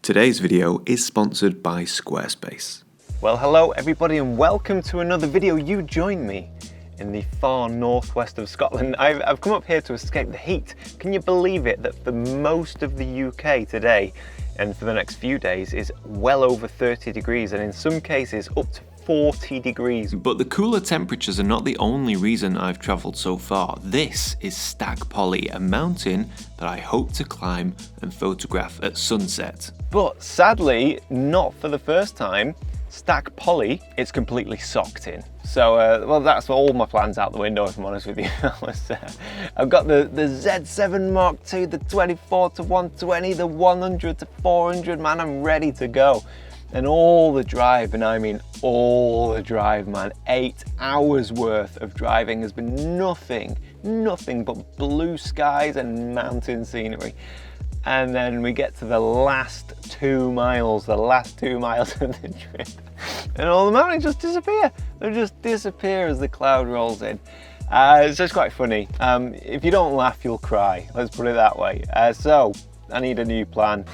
Today's video is sponsored by Squarespace. Well, hello everybody and welcome to another video. You join me in the far northwest of Scotland. I've come up here to escape the heat. Can you believe it that for most of the UK today and for the next few days is well over 30 degrees and in some cases up to 40 degrees. But the cooler temperatures are not the only reason I've travelled so far. This is 𝘧𝘧𝘧𝘪𝘯𝘬𝘴, a mountain that I hope to climb and photograph at sunset. But sadly, not for the first time. 𝘧𝘧𝘧𝘧𝘪𝘯𝘬𝘴, it's completely socked in. So, well, that's all my plans out the window, if I'm honest with you. I've got the Z7 Mark II, the 24-120, the 100-400, man, I'm ready to go. And all the drive, and I mean all the drive, man, 8 hours worth of driving has been nothing but blue skies and mountain scenery. And then we get to the last 2 miles of the trip, and all the mountains just disappear. They just disappear as the cloud rolls in. It's just quite funny. If you don't laugh, you'll cry. Let's put it that way. So I need a new plan.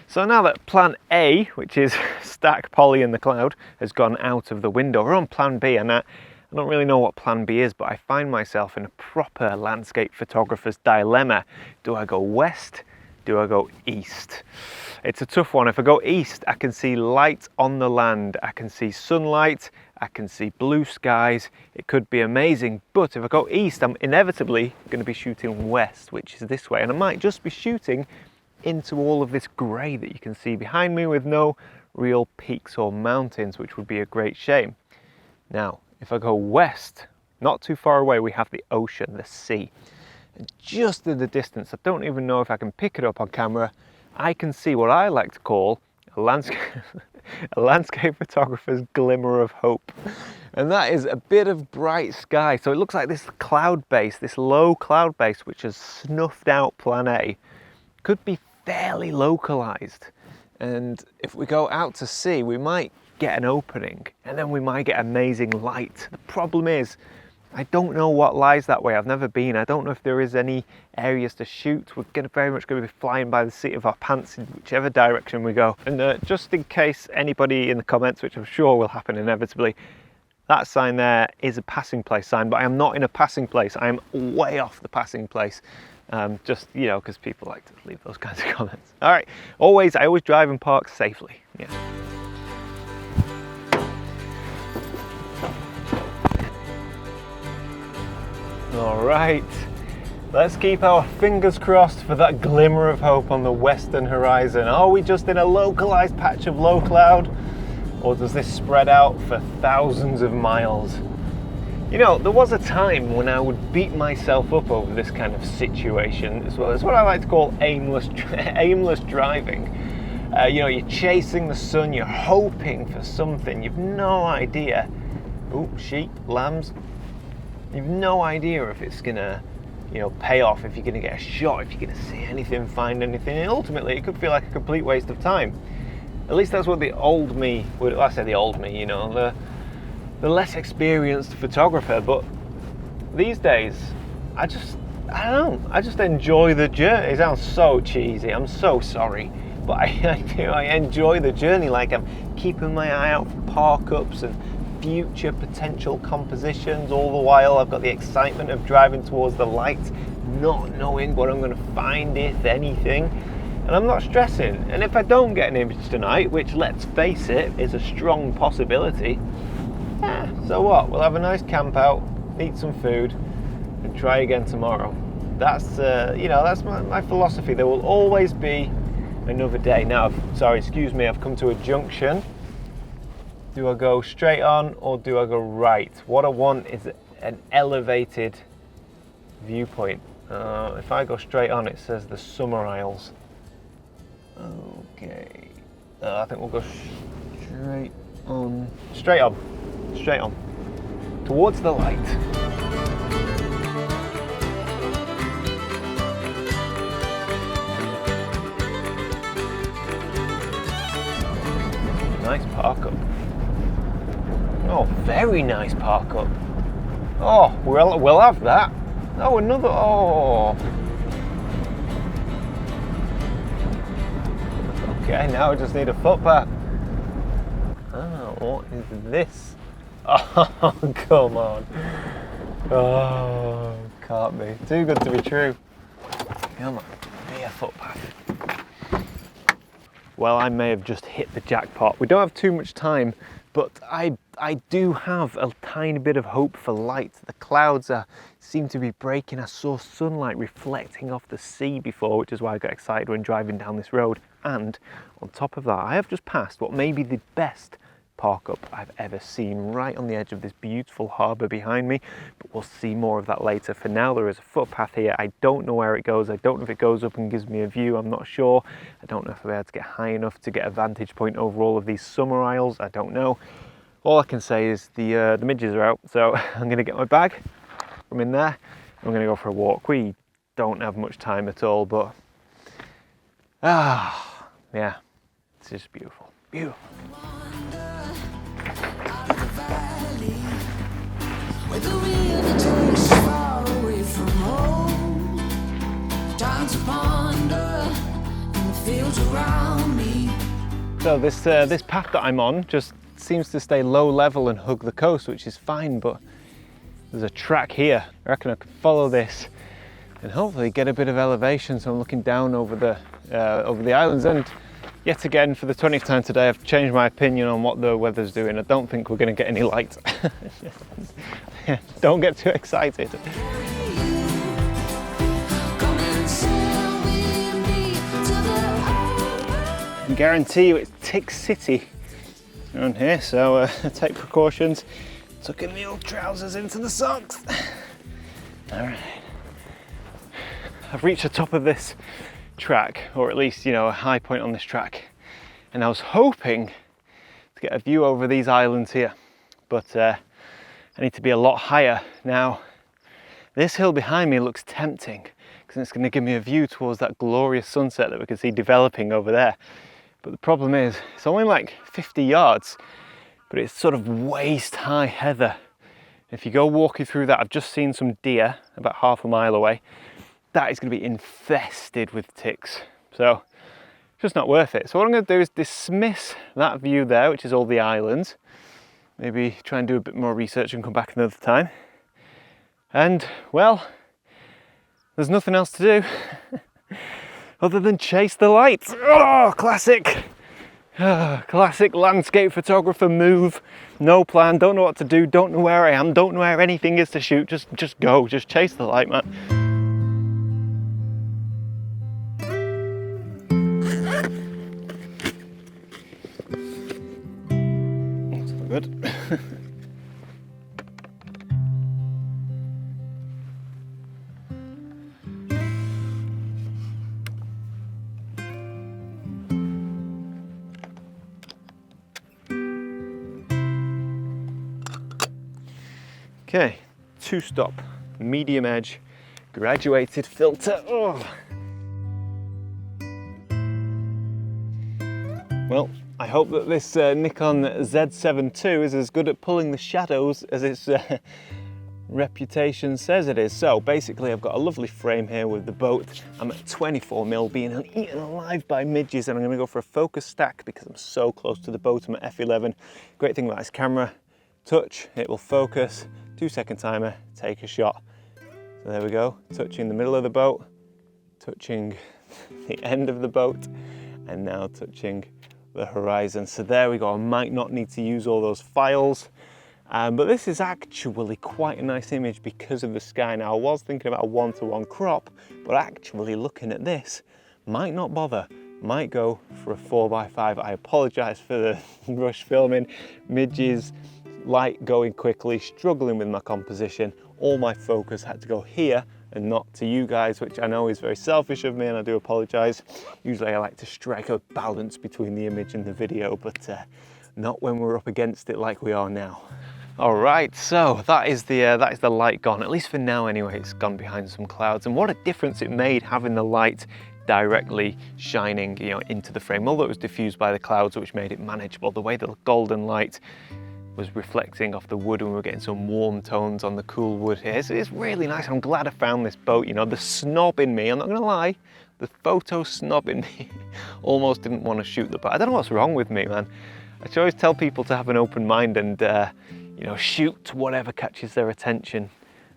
So now that plan A, which is 𝘧𝘧𝘧𝘧𝘧𝘧 in the cloud, has gone out of the window, we're on plan B, and I don't really know what plan B is, but I find myself in a proper landscape photographer's dilemma. Do I go west? Do I go east? It's a tough one. If I go east, I can see light on the land, I can see sunlight, I can see blue skies, it could be amazing. But if I go east, I'm inevitably going to be shooting west, which is this way, and I might just be shooting into all of this grey that you can see behind me with no real peaks or mountains, which would be a great shame. Now, if I go west, not too far away, we have the ocean, the sea. And just in the distance, I don't even know if I can pick it up on camera, I can see what I like to call a landscape photographer's glimmer of hope. And that is a bit of bright sky. So it looks like this cloud base, this low cloud base, which has snuffed out plan A, could be fairly localized, and if we go out to sea we might get an opening and then we might get amazing light. The problem is I don't know what lies that way. I've never been. I don't know if there is any areas to shoot. We're very much going to be flying by the seat of our pants in whichever direction we go. And just in case anybody in the comments, which I'm sure will happen inevitably, that sign there is a passing place sign, but I am not in a passing place. I am way off the passing place. Just, you know, because people like to leave those kinds of comments. All right, I always drive and park safely. Yeah. All right, let's keep our fingers crossed for that glimmer of hope on the western horizon. Are we just in a localized patch of low cloud, or does this spread out for thousands of miles? You know, there was a time when I would beat myself up over this kind of situation as well. It's what I like to call aimless driving. You know, you're chasing the sun, you're hoping for something, you've no idea. Ooh, sheep, lambs. You've no idea if it's gonna, you know, pay off, if you're gonna get a shot, if you're gonna see anything, find anything, and ultimately it could feel like a complete waste of time. At least that's what the old me would, well, I say the old me, you know, the less experienced photographer. But these days I don't know, I just enjoy the journey. It sounds so cheesy, I'm so sorry, but I enjoy the journey. Like, I'm keeping my eye out for park-ups and future potential compositions. All the while I've got the excitement of driving towards the light, not knowing what I'm going to find, if anything, and I'm not stressing. And if I don't get an image tonight, which, let's face it, is a strong possibility, so what? We'll have a nice camp out, eat some food, and try again tomorrow. That's you know, that's my philosophy. There will always be another day. Now, excuse me, I've come to a junction. Do I go straight on or do I go right? What I want is an elevated viewpoint. If I go straight on, it says the Summer Isles. Okay, I think we'll go straight on. Straight on. towards the light. Nice park up. Oh, very nice park up. Oh, we'll have that. Oh, another, oh. Okay, now I just need a footpath. Oh, what is this? Oh, come on. Oh, can't be. Too good to be true. Come on, be a footpath. Well, I may have just hit the jackpot. We don't have too much time, but I do have a tiny bit of hope for light. The clouds seem to be breaking. I saw sunlight reflecting off the sea before, which is why I got excited when driving down this road. And on top of that, I have just passed what may be the best park up I've ever seen, right on the edge of this beautiful harbour behind me, but we'll see more of that later. For now, there is a footpath here. I don't know where it goes. I don't know if it goes up and gives me a view. I'm not sure. I don't know if I'll be able to get high enough to get a vantage point over all of these summer isles. I don't know. All I can say is the midges are out, so I'm going to get my bag from in there. I'm going to go for a walk. We don't have much time at all, but yeah, it's just beautiful, beautiful. So this path that I'm on just seems to stay low level and hug the coast, which is fine, but there's a track here. I reckon I could follow this and hopefully get a bit of elevation, so I'm looking down over the islands. And yet again, for the 20th time today, I've changed my opinion on what the weather's doing. I don't think we're going to get any light. Don't get too excited. I can guarantee you it's tick city around here, so take precautions. Tucking the old trousers into the socks. All right. I've reached the top of this track, or at least, you know, a high point on this track, and I was hoping to get a view over these islands here, but I need to be a lot higher. Now, this hill behind me looks tempting because it's going to give me a view towards that glorious sunset that we can see developing over there. But the problem is, it's only like 50 yards, but it's sort of waist high heather. If you go walking through that, I've just seen some deer about half a mile away. That is going to be infested with ticks. So it's just not worth it. So what I'm going to do is dismiss that view there, which is all the islands. Maybe try and do a bit more research and come back another time. And, well, there's nothing else to do other than chase the lights. Oh, classic. Classic landscape photographer move. No plan, don't know what to do, don't know where I am, don't know where anything is to shoot. Just go, just chase the light, man. That's not good. Okay, 2-stop, medium edge, graduated filter. Oh. Well, I hope that this Nikon Z7 II is as good at pulling the shadows as its reputation says it is. So basically I've got a lovely frame here with the boat. I'm at 24mm, being eaten alive by midges, and I'm going to go for a focus stack because I'm so close to the boat. I'm at f11. Great thing about this camera, touch, it will focus, 2-second timer, take a shot. So there we go, touching the middle of the boat, touching the end of the boat, and now touching the horizon. So there we go. I might not need to use all those files, but this is actually quite a nice image because of the sky. Now I was thinking about a 1:1 crop, but actually looking at this, might not bother, might go for a 4x5. I apologize for the rush filming, midges, light going quickly, struggling with my composition. All my focus had to go here and not to you guys, which I know is very selfish of me, and I do apologize. Usually I like to strike a balance between the image and the video, but not when we're up against it like we are now. All right, so that is the light gone, at least for now anyway. It's gone behind some clouds, and what a difference it made having the light directly shining, you know, into the frame. Although it was diffused by the clouds, which made it manageable, the way the golden light was reflecting off the wood, and we were getting some warm tones on the cool wood here. So it's really nice. I'm glad I found this boat. You know, the snob in me, I'm not gonna lie, the photo snob in me almost didn't want to shoot the boat. I don't know what's wrong with me, man. I should always tell people to have an open mind and you know, shoot whatever catches their attention.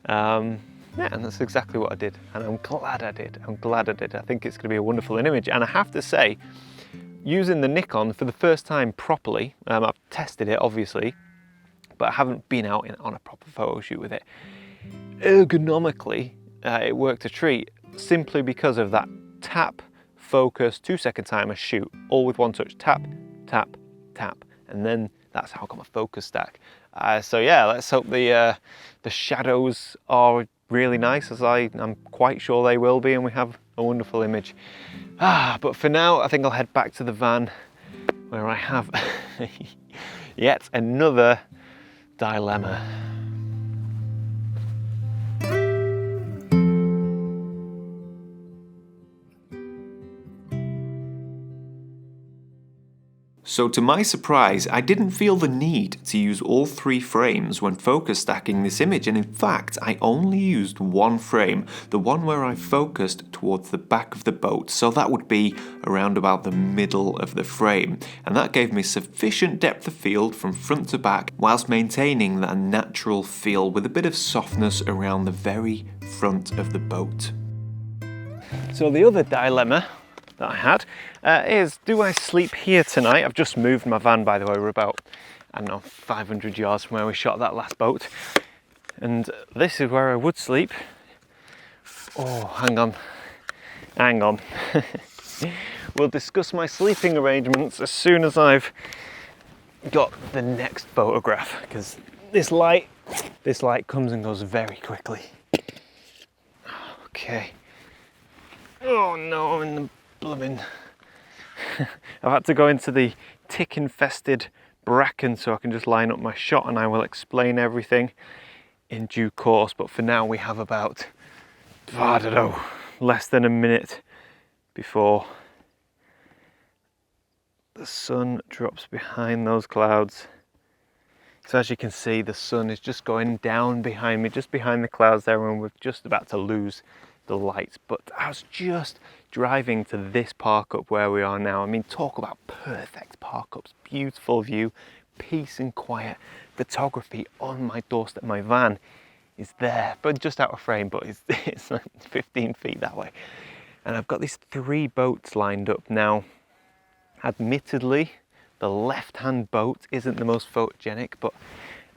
Yeah, and that's exactly what I did, and I'm glad I did. I'm glad I did. I think it's going to be a wonderful image, and I have to say, using the Nikon for the first time properly, I've tested it obviously, but I haven't been out on a proper photo shoot with it. Ergonomically, it worked a treat, simply because of that tap, focus, 2-second timer, shoot, all with one touch, tap, tap, tap, and then that's how I got my focus stack. So yeah, let's hope the shadows are really nice, as I'm quite sure they will be, and we have a wonderful image. But for now, I think I'll head back to the van, where I have yet another dilemma. So to my surprise, I didn't feel the need to use all 3 frames when focus stacking this image, and in fact I only used one frame, the one where I focused towards the back of the boat, so that would be around about the middle of the frame, and that gave me sufficient depth of field from front to back whilst maintaining that natural feel with a bit of softness around the very front of the boat. So the other dilemma that I had is, do I sleep here tonight? I've just moved my van, by the way. We're about, I don't know, 500 yards from where we shot that last boat, and this is where I would sleep. Oh, hang on. We'll discuss my sleeping arrangements as soon as I've got the next photograph, because this light comes and goes very quickly. Okay. Oh no, I'm in the blooming... I've had to go into the tick-infested bracken so I can just line up my shot, and I will explain everything in due course. But for now, we have about, I don't know, less than a minute before the sun drops behind those clouds. So as you can see, the sun is just going down behind me, just behind the clouds there, and we're just about to lose the lights. But I was just driving to this park up where we are now. I mean, talk about perfect park ups, beautiful view, peace and quiet, photography on my doorstep. My van is there, but just out of frame, but it's like 15 feet that way. And I've got these 3 boats lined up now. Admittedly, the left-hand boat isn't the most photogenic, but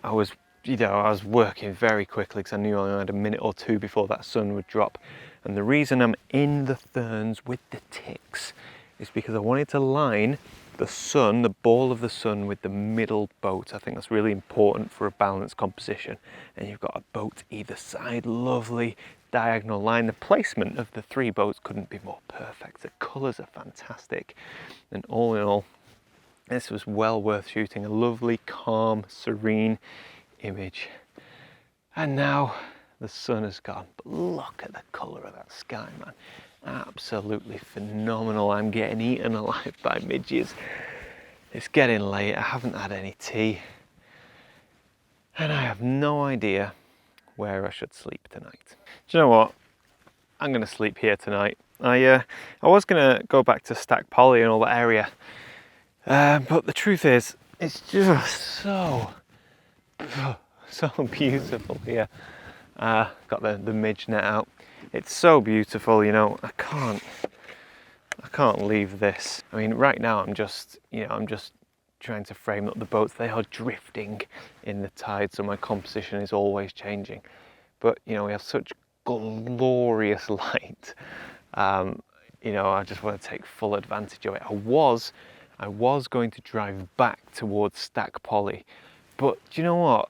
I was working very quickly because I knew I only had a minute or 2 before that sun would drop. And the reason I'm in the ferns with the ticks is because I wanted to line the sun, the ball of the sun, with the middle boat. I think that's really important for a balanced composition. And you've got a boat either side, lovely diagonal line. The placement of the 3 boats couldn't be more perfect. The colours are fantastic. And all in all, this was well worth shooting. A lovely, calm, serene image. And now the sun has gone, but look at the colour of that sky, man. Absolutely phenomenal. I'm getting eaten alive by midges. It's getting late, I haven't had any tea, and I have no idea where I should sleep tonight. Do you know what? I'm going to sleep here tonight. I was going to go back to 𝘧𝘧𝘧𝘪𝘭𝘪𝘢 and all that area, but the truth is, it's just so beautiful here. Got the midge net out. It's so beautiful, you know. I can't leave this. I mean, right now I'm just trying to frame up the boats. They are drifting in the tide, so my composition is always changing. But you know, we have such glorious light. You know, I just want to take full advantage of it. I was going to drive back towards 𝘧𝘧𝘧𝘪𝘭𝘪𝘢, but do you know what?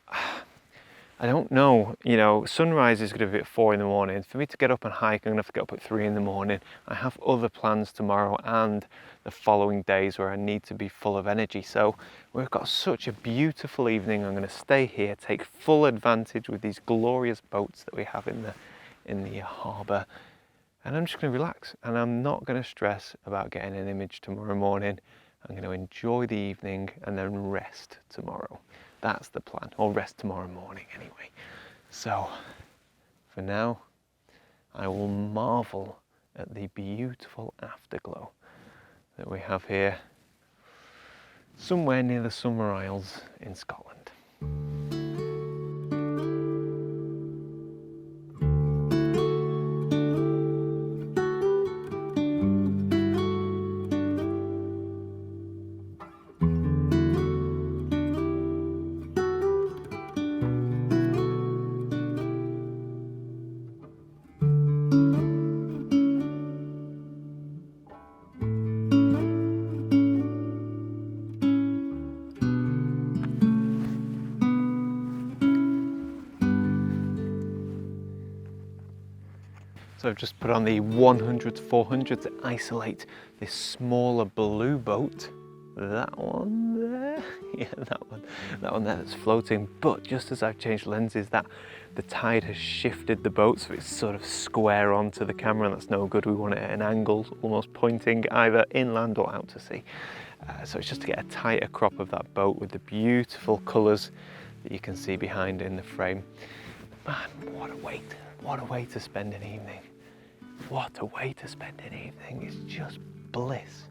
I don't know, you know, sunrise is going to be at 4 in the morning. For me to get up and hike, I'm going to have to get up at 3 in the morning. I have other plans tomorrow and the following days where I need to be full of energy. So we've got such a beautiful evening. I'm going to stay here, take full advantage with these glorious boats that we have in the harbour. And I'm just going to relax, and I'm not going to stress about getting an image tomorrow morning. I'm going to enjoy the evening and then rest tomorrow. That's the plan, or rest tomorrow morning anyway. So for now, I will marvel at the beautiful afterglow that we have here somewhere near the Summer Isles in Scotland. So I've just put on the 100-400 to isolate this smaller blue boat. That one there, yeah, that one there that's floating. But just as I've changed lenses, the tide has shifted the boat, so it's sort of square onto the camera, and that's no good. We want it at an angle, almost pointing either inland or out to sea. So it's just to get a tighter crop of that boat with the beautiful colours that you can see behind in the frame. Man, what a way to spend an evening. What a way to spend an evening. It's just bliss.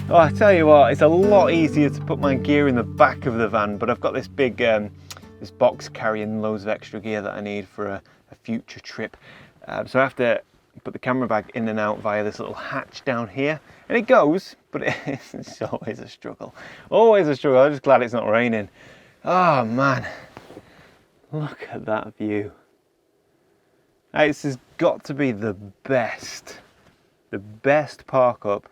Oh, I tell you what, it's a lot easier to put my gear in the back of the van, but I've got this big this box carrying loads of extra gear that I need for a future trip. So I have to put the camera bag in and out via this little hatch down here, and it goes, but it's always a struggle. Always a struggle. I'm just glad it's not raining. Oh man, look at that view. This has got to be the best park up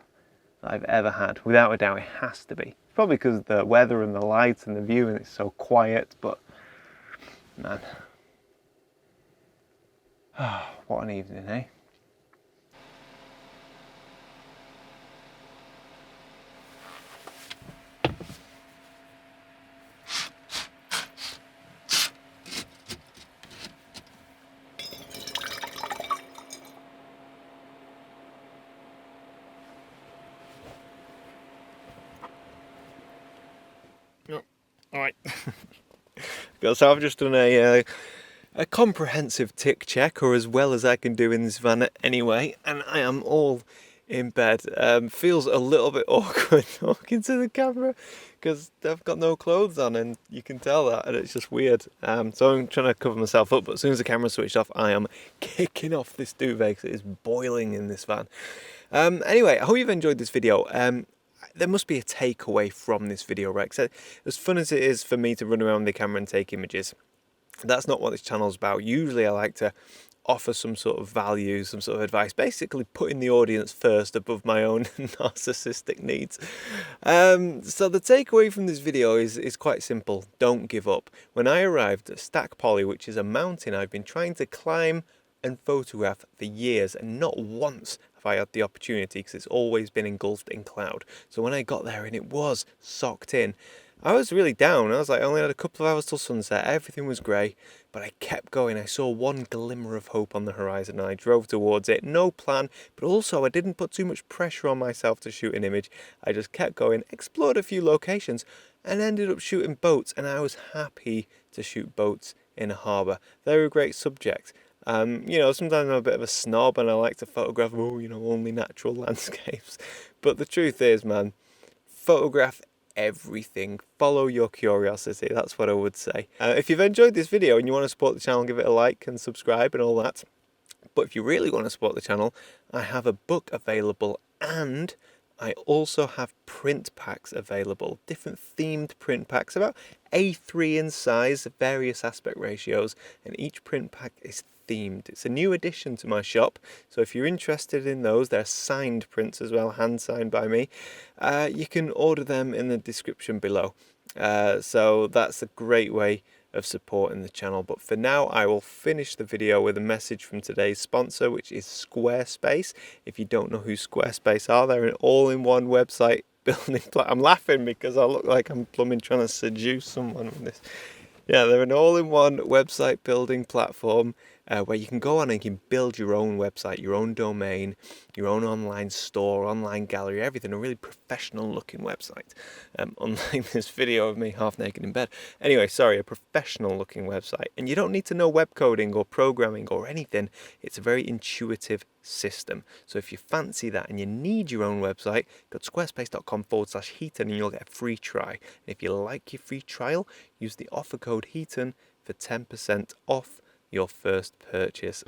that I've ever had, without a doubt. It has to be. Probably because of the weather and the lights and the view, and it's so quiet, but man, what an evening, eh? All right. So I've just done a comprehensive tick check, or as well as I can do in this van anyway, and I am all in bed. Feels a little bit awkward talking to the camera because I've got no clothes on, and you can tell that, and it's just weird. So I'm trying to cover myself up, but as soon as the camera's switched off, I am kicking off this duvet because it is boiling in this van. Anyway, I hope you've enjoyed this video. There must be a takeaway from this video, right? So as fun as it is for me to run around the camera and take images, that's not what this channel is about. Usually I like to offer some sort of value, some sort of advice, basically putting the audience first above my own narcissistic needs. So the takeaway from this video is quite simple. Don't give up. When I arrived at 𝘧𝘧𝘪𝘯𝘬𝘴, which is a mountain I've been trying to climb and photograph for years, and not once have I had the opportunity because it's always been engulfed in cloud. So when I got there and it was socked in, I was really down. I was like, I only had a couple of hours till sunset, everything was grey, but I kept going. I saw one glimmer of hope on the horizon and I drove towards it. No plan, but also I didn't put too much pressure on myself to shoot an image. I just kept going, explored a few locations, and ended up shooting boats, and I was happy to shoot boats in a harbour. They're a great subject. You know, sometimes I'm a bit of a snob and I like to photograph, you know, only natural landscapes. But the truth is, man, photograph everything. Follow your curiosity. That's what I would say. If you've enjoyed this video and you want to support the channel, give it a like and subscribe and all that. But if you really want to support the channel, I have a book available, and I also have print packs available, different themed print packs, about A3 in size, various aspect ratios, and each print pack is themed. It's a new addition to my shop, so if you're interested in those, they're signed prints as well, hand signed by me. You can order them in the description below. So that's a great way of supporting the channel. But for now, I will finish the video with a message from today's sponsor, which is Squarespace. If you don't know who Squarespace are, they're an all-in-one website building platform. I'm laughing because I look like I'm plumbing trying to seduce someone with this. Yeah, they're an all-in-one website building platform where you can go on and you can build your own website, your own domain, your own online store, online gallery, everything. A really professional looking website. Unlike this video of me half naked in bed. Anyway, sorry, a professional looking website. And you don't need to know web coding or programming or anything. It's a very intuitive system. So if you fancy that and you need your own website, go to squarespace.com/Heaton and you'll get a free try. And if you like your free trial, use the offer code Heaton for 10% off your first purchase.